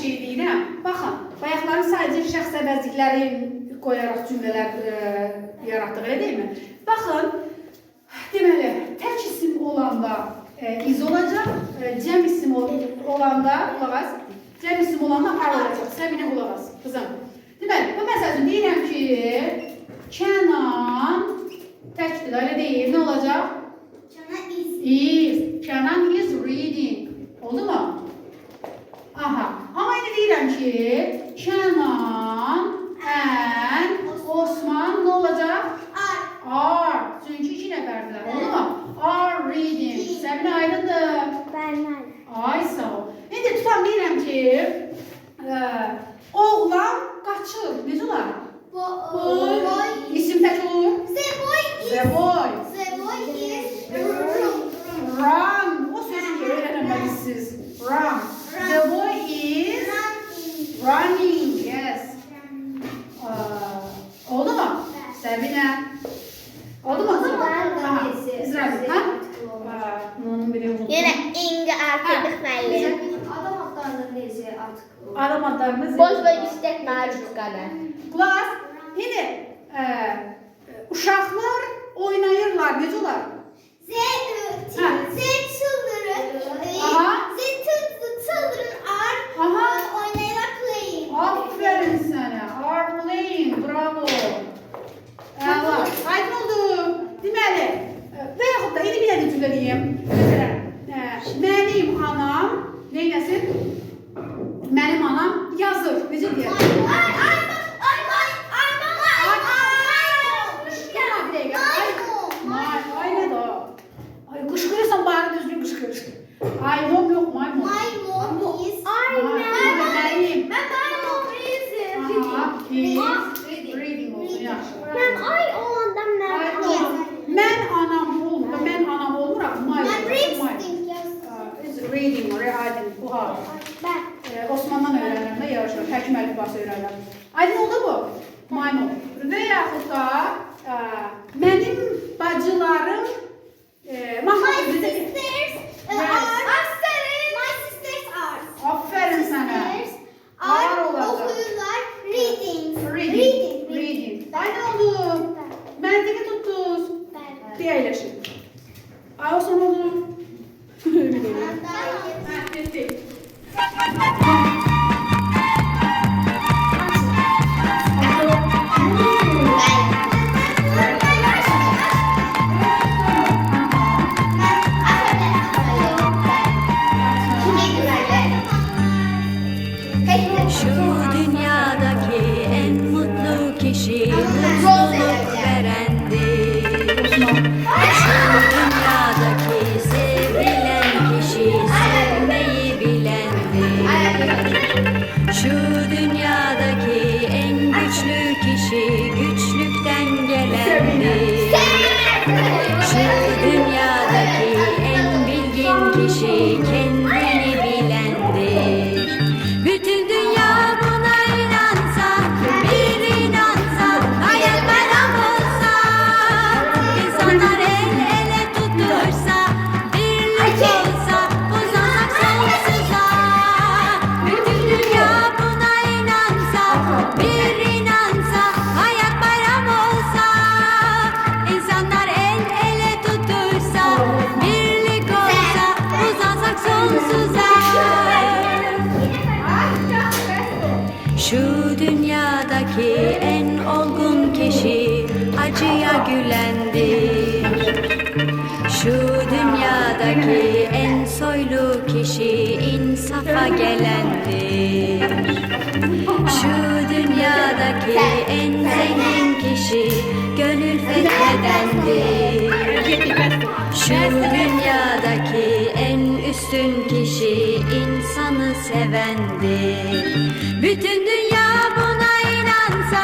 şey deyirəm. Baxın, bayaqların sadəcə şəxs əvəzlikləri qoyaraq cümlələr yaratdıq, elə deyilmi? Baxın, deməli, tək isim olanda iz olacaq, cəm isim olanda, qulaq as, cəm isim olanda ar olacaq. Səbinə qulaq as, qızım. Deməli, bu məsəl üçün deyirəm ki, Kənan təkdir, elə deyil, nə olacaq? Kenan is reading. Oldu mu? Aha. Ama yine deyirəm ki, Kenan and Osman ne olacaq? Are. Çünkü 2 nəfərdirlər. Oldu mu? Are reading. Səbinə aydındır. Bernard. Ay sağ ol. İndi tutam deyirəm ki, oğlan qaçır. Necə olar? Boy. İsim tək olur. The boy. Run. O sözü öyrənməlisiniz. Run. The boy is running. Yes. Oldu mu? Səbinə. Oldu mu? İzrail. Ha? Yine ingi artık müəllim. Adam adlarımız. Boş ve istek maruz qalar. Qulaq. İndi uşaqlar oynayırlar. Necə olar? Aferin sana. Are playing. Bravo. Aydın oldu. Deməli, və yaxud da indi bir dənə cümlə deyim. Məsələn, mənim anam neynəsin? Mənim anam yazır. Necə deyək? Ay nə da? Ay qışqırırsan bari düzgün qışqır. Aymom yox, maymom. Reading olsun, yaxşı. Mən anam olmuram. Reading, bu hal. Osmandan öyrənirəm də yarışır. Həkim əlifbası öyrənirəm. Aydın oldu bu? Maymon. Və yaxud da mənim bacılarım aferin sana. Ağır olacaq. Reading. Aydın oldu. Məntiqi tutdunuz. Bir əyləşin. Ay Osman oldu. Şu dünyadaki en mutlu kişi mutluluk verendir. Şu dünyadaki sevilen kişi sevmeyi bilendir. Şu dünyadaki en güçlü kişi güçlükten gelendir. Şu dünyadaki en bilgin kişi kendini bilendir. Bütün dünya buna inansa, bir inansa, hayat bayram olsa, insanlar el ele tuttursa, birlik olsa, uzansak sonsuza. Bütün dünya buna inansa, bir inansa, hayat bayram olsa, insanlar el ele tuttursa, birlik olsa, uzansak sonsuza. Şu dünyadaki en olgun kişi acıya gülendir. Şu dünyadaki en soylu kişi insafa gelendir. Şu dünyadaki en zengin kişi gönül fethedendir. Şu dünyadaki en üstün kişi insanı sevendir. Bütün dünya buna inansa,